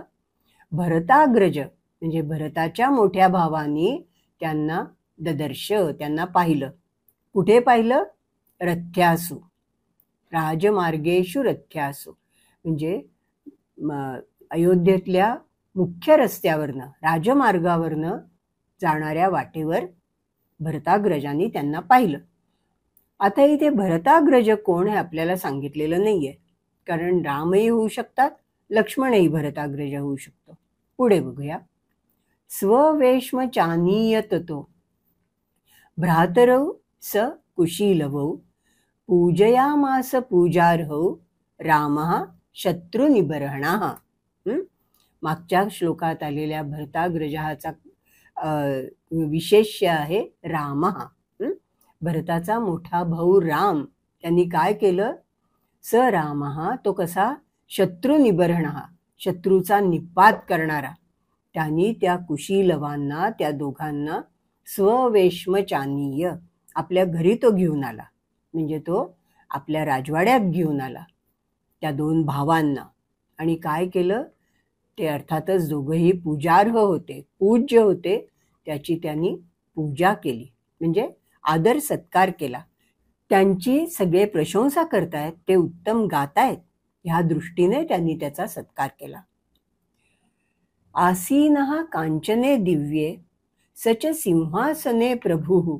भरताग्रज म्हणजे भरताच्या मोठ्या भावानी त्यांना ददर्श, त्यांना पाहिलं. कुठे पाहिलं? रथ्यासु, राजमार्गेषु रथ्यासु. म्हणजे अयोध्येतल्या मुख्य रस्त्यावरनं, राजमार्गावरनं जाणाऱ्या वाटेवर भरताग्रजांनी त्यांना पाहिलं. आता इथे भरताग्रज कोण हे आपल्याला सांगितलेलं नाहीये, कारण रामही होऊ शकतात, लक्ष्मणही भरताग्रज होऊ शकतो. पुढे बघूया. स्ववेश्म चानीयततो भ्रातरौ स कुशीलवौ पूजयामास पूजार्हौ रामः शत्रुनिबर्हणः. मागच्या श्लोकात आलेल्या भरताग्रजाचा विशेष्य आहे रामः. भरताचा मोठा भाऊ राम, त्यांनी काय केलं? स रामः, तो कसा? शत्रुनिबर्हणः, शत्रूचा निपात करणारा. त्यांनी त्या कुशीलवांना, त्या दोघांना स्ववेश्मचानीय, आपल्या घरी तो घेऊन आला. म्हणजे तो आपल्या राजवाड्यात घेऊन आला त्या दोन भावांना. आणि काय केलं? ते अर्थातच दोघंही पूजार्ह होते, पूज्य होते. त्याची त्यांनी पूजा केली, म्हणजे आदर सत्कार केला. त्यांची सगळे प्रशंसा करतायत, ते उत्तम गातायत, ह्या दृष्टीने त्यांनी त्याचा सत्कार केला. आसीनः कांचने दिव्ये सच सिंहासने प्रभुः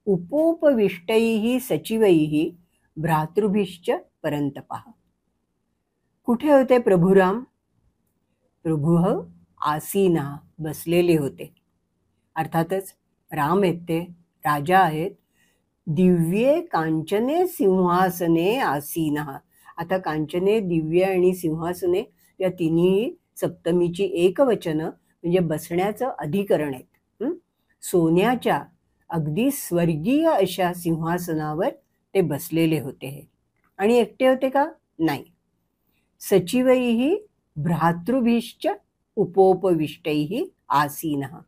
उपोपविष्टैः सचिवैः भ्रातृभिश्च परंतपः. कुठे होते प्रभुराम? प्रभुः आसीना, बसलेले होते. अर्थातच राम आहेत, ते राजा आहेत. दिव्ये कांचने सिंहासने आसीनः. आता कांचने, दिव्य आणि सिंहासने या तिन्ही सप्तमीची एकवचन म्हणजे बसण्याचं अधिकरण आहेत. सोन्याच्या अगदी स्वर्गीय अशा सिंहासनावर ते बसलेले होते. हे आणि एकटे होते का? नाही. सचिवैः भ्रातृभिश्च उपोपविष्टैः आसीनः.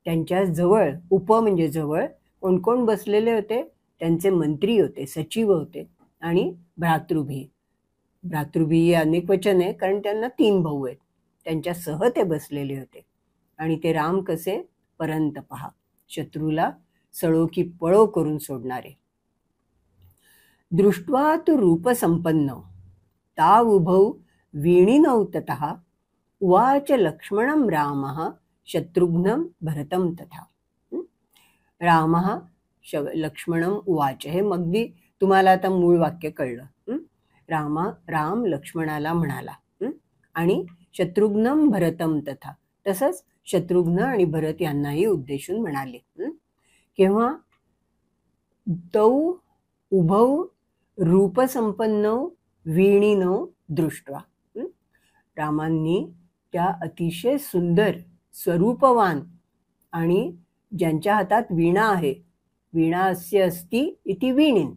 त्यांच्या जवळ, उप म्हणजे जवळ, कोण कोण बसलेले होते? त्यांचे मंत्री होते, सचिव होते. आणि भ्रातृभी, भ्रातृभी अनेक वचन आहे, कारण त्यांना 3 भाऊ आहेत. त्यांच्यासह ते बसलेले होते. आणि ते राम कसे? परंतपः, शत्रूला सळो की पळो करून सोडणारे. दृष्ट्वा तु रूपसंपन्नौ तावुभौ वीणिनौ ततः उवाच लक्ष्मणं रामः शत्रुघ्नं भरतं तथा. रामः लक्ष्मणं उवाच. हे अगदी तुम्हाला आता मूळ वाक्य कळलं. राम लक्ष्मणाला म्हणाला आणि शत्रुघ्नं भरतं तथा, तसंच शत्रुघ्न आणि भरत यांनाही उद्देशून म्हणाले. केव्हा तौ उभौ रूपसंपन्नौ वीणिनौ दृष्ट्वा. रामांनी त्या अतिशय सुंदर स्वरूपवान आणि ज्यांच्या हातात वीणा आहे, वीणा अस्य अस्ति इति वीणीन,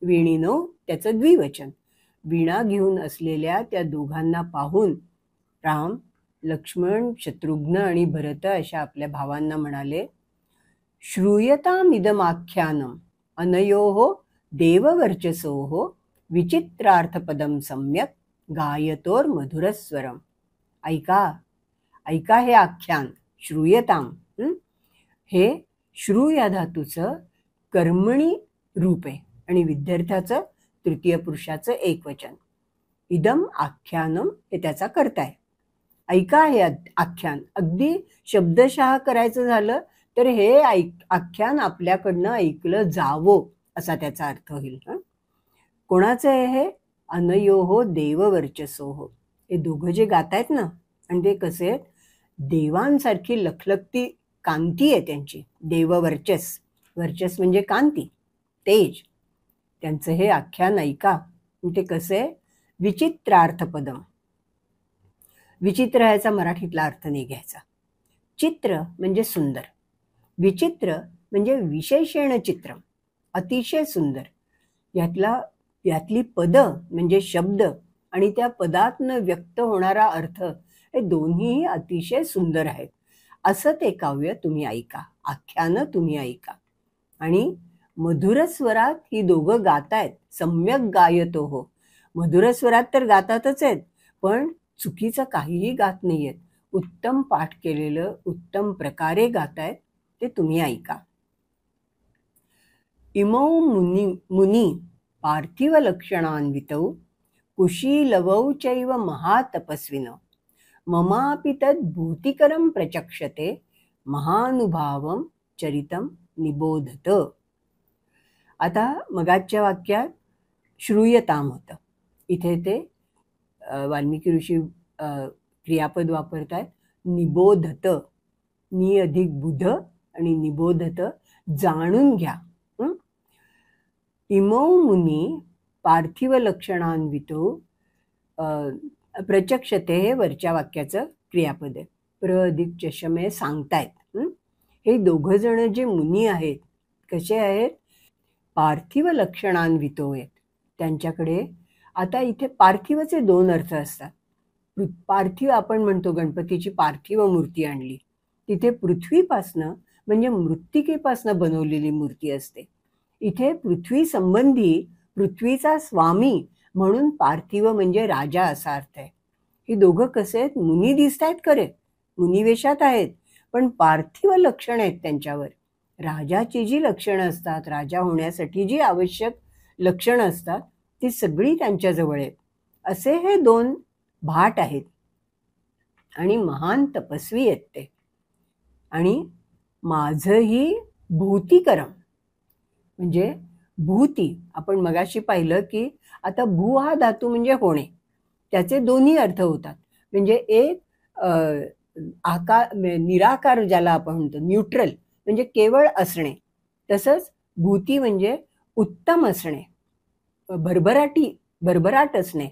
वीणिनो त्याचं द्विवचन, वीणा घेऊन असलेल्या त्या दोघांना पाहून राम लक्ष्मण शत्रुघ्न आणि भरत अशा आपल्या भावांना म्हणाले, श्रूयतामिदमाख्यानम अनयोः देववर्चसोः विचित्रार्थपदम सम्यक गायतोर मधुरस्वरम. ऐका ऐका हे आख्यान. श्रूयताम हे श्रू या धातूचं कर्मणी रूप आहे आणि विद्यार्थ्याचं तृतीय पुरुषाचं एकवचन. इदम आख्यानम हे त्याचा कर्ता आहे. ऐका हे आख्यान. अगदी शब्दशः करायचं झालं तर हे आख्यान आपल्याकडनं ऐकलं जावं असा त्याचा अर्थ होईल. कोणाचं आहे हे? अनयोहो देववर्चसोहो. हे दोघं जे गातायत ना, आणि ते कसे आहेत, देवांसारखी लखलखती कांती आहे त्यांची. देववर्चस, वर्चस म्हणजे कांती, तेज. त्यांचं हे आख्यान ऐका. ते कसं आहे? विचित्रार्थपदम. विचित्र ह्याचा मराठीतला अर्थ नाही घ्यायचा. चित्र म्हणजे सुंदर, विचित्र म्हणजे विशेषण चित्रम, अतिशय सुंदर. यातली पद म्हणजे शब्द आणि त्या पदातनं व्यक्त होणारा अर्थ हे दोन्हीही अतिशय सुंदर आहेत. असं ते काव्य तुम्ही ऐका, आख्यानं तुम्ही ऐका. आणि मधुर स्वरात ही दोघं गातायत. सम्यक गायतो हो. मधुर स्वरात तर गातातच आहेत, पण चुकीचं काहीही गात नाही आहेत. उत्तम पाठ केलेलं, उत्तम प्रकारे गातायत, ते तुम्ही ऐका. इमौ मुनी पार्थिव लक्षणान्वितौ कुशीलवौ चैव महातपस्विनौ ममापि तद् भूतिकरं प्रचक्षते महानुभावं चरितं निबोधत. आता मगाच्या वाक्यात श्रूयताम होतं. इथे ते वाल्मिकी ऋषी क्रियापद वापरतात. निबोधत, नि अधिक बुध आणि निबोधत जाणून घ्या. इमौ मुनी पार्थिव लक्षणान्वितो प्रचक्षते हे वरच्या वाक्याचं क्रियापद आहे. प्र अधिक चषमे सांगतायत. हे दोघं जण जे मुनी आहेत, कसे आहेत? पार्थिव लक्षणान्वितो आहेत. त्यांच्याकडे आता इथे पार्थिवचे दोन अर्थ असतात. पार्थिव आपण म्हणतो गणपतीची पार्थिव मूर्ती आणली, तिथे पृथ्वीपासनं म्हणजे मृत्तिकेपासनं बनवलेली मूर्ती असते. इथे पृथ्वी संबंधी, पृथ्वीचा स्वामी म्हणून पार्थिव म्हणजे राजा असा अर्थ आहे. ही दोघं कसे आहेत? मुनी दिसत आहेत खरे, मुनिवेशात आहेत, पण पार्थिव लक्षण आहेत त्यांच्यावर. राजाची जी लक्षणं असतात, राजा होण्यासाठी जी आवश्यक लक्षणं असतात, ती सगळी त्यांच्याजवळ आहेत. असे हे दोन भाट आहेत आणि महान तपस्वी आहेत ते. आणि माझंही भूतिकरम म्हणजे भूती. आपण मगाशी पाहिलं की आता भू हा धातू म्हणजे होणे, त्याचे दोन्ही अर्थ होतात. म्हणजे एक निराकार ज्याला आपण म्हणतो, न्यूट्रल म्हणजे केवळ असणे. तसंच भूती म्हणजे उत्तम असणे, भरभराट असणे,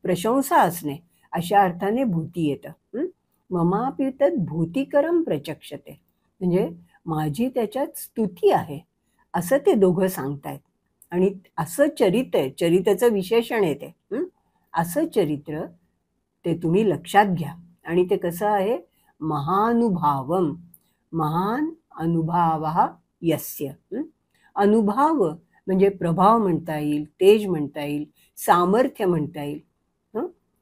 प्रशंसा असणे, अशा अर्थाने भूती येतं. ममापि तद् भूतिकरम प्रचक्षते म्हणजे माझी त्याच्यात स्तुती आहे असं ते दोघं सांगतायत. आणि असं चरित्र, चरित्राचं विशेषण येते. असं चरित्र ते तुम्ही लक्षात घ्या. आणि ते कसं आहे? महानुभावम, महान अनुभाव यस्य. अनुभाव म्हणजे प्रभाव म्हणता येईल, तेज म्हणता येईल, सामर्थ्य म्हणता येईल.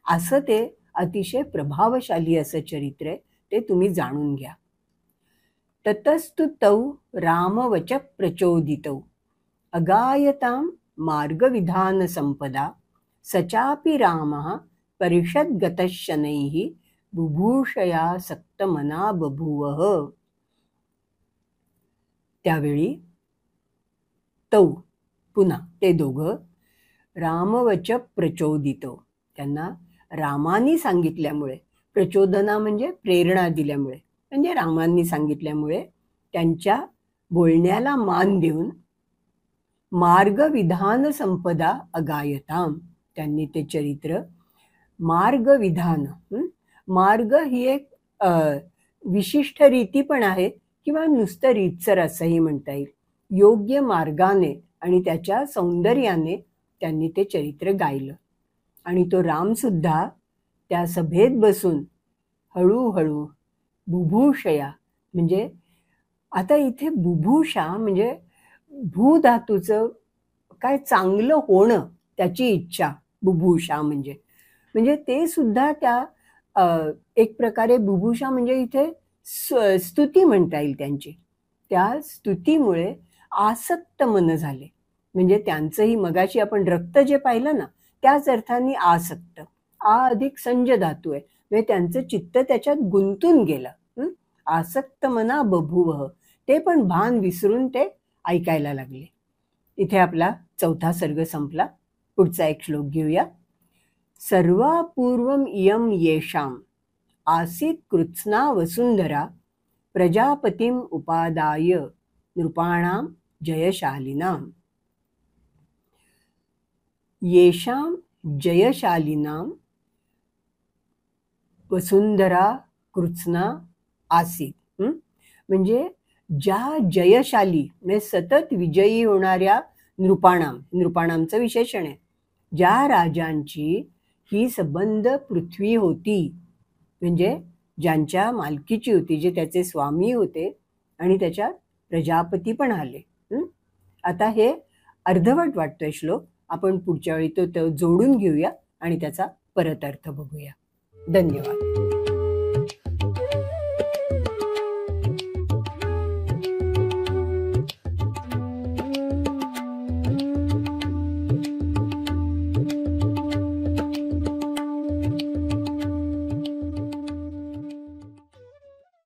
असं ते अतिशय प्रभावशाली असं चरित्र आहे, ते तुम्ही जाणून घ्या. ततस्तु तौ रामवच प्रचोदितौ अगायतां मार्गविधान संपदा सचापि रामः परिषद्गतः शनैः बुभूषया सक्तमना बभूवः. त्यावेळी तौ पुन्हा ते दोघं रामवच प्रचोदितो, त्यांना रामानी सांगितल्यामुळे, प्रचोदना म्हणजे प्रेरणा दिल्यामुळे, म्हणजे रामांनी सांगितल्यामुळे त्यांच्या बोलण्याला मान देऊन मार्गविधान संपदा अगायताम, त्यांनी ते चरित्र मार्गविधान, मार्ग ही एक विशिष्ट रीती पण आहे किंवा नुसतं रीतसर असंही म्हणता येईल. योग्य मार्गाने आणि त्याच्या सौंदर्याने त्यांनी ते चरित्र गायलं. आणि तो रामसुद्धा त्या सभेत बसून हळूहळू बुभूषया, म्हणजे आता इथे बुभूषा म्हणजे भूधातूचं काय चांगलं होणं त्याची इच्छा, बुभूषा म्हणजे ते सुद्धा त्या एक प्रकारे बुभूषा म्हणजे इथे स्तुती म्हणता येईल त्यांची. त्या स्तुतीमुळे आसक्त मन झाले, म्हणजे त्यांचंही मगाशी आपण रक्त जे पाहिलं ना त्याच अर्थाने आसक्त, आ अधिक संज धातू आहे, म्हणजे त्यांचं चित्त त्याच्यात गुंतून गेलं. आसक्त मना बभूव, ते पण भान विसरून ते ऐकायला लागले. इथे आपला 4था सर्ग संपला. पुढचा एक श्लोक घेऊया. सर्वापूर्वम इयम येषाम आसीत कृत्स्ना वसुंधरा प्रजापतिम उपादाय नृपाणाम जयशालिनाम. येषाम जयशालिनाम वसुंधरा कृत्स्ना आसीत, म्हणजे ज्या जयशाली म्हणजे सतत विजयी होणाऱ्या नृपाणामचं विशेषण आहे, ज्या राजांची ही सबंध पृथ्वी होती, म्हणजे ज्यांच्या मालकीची होती, जे त्याचे स्वामी होते आणि त्याच्यात प्रजापती पण आले. आता हे अर्धवट वाटतोय श्लोक, आपण पुढच्या वेळी तो जोडून घेऊया आणि त्याचा परत अर्थ बघूया. धन्यवाद.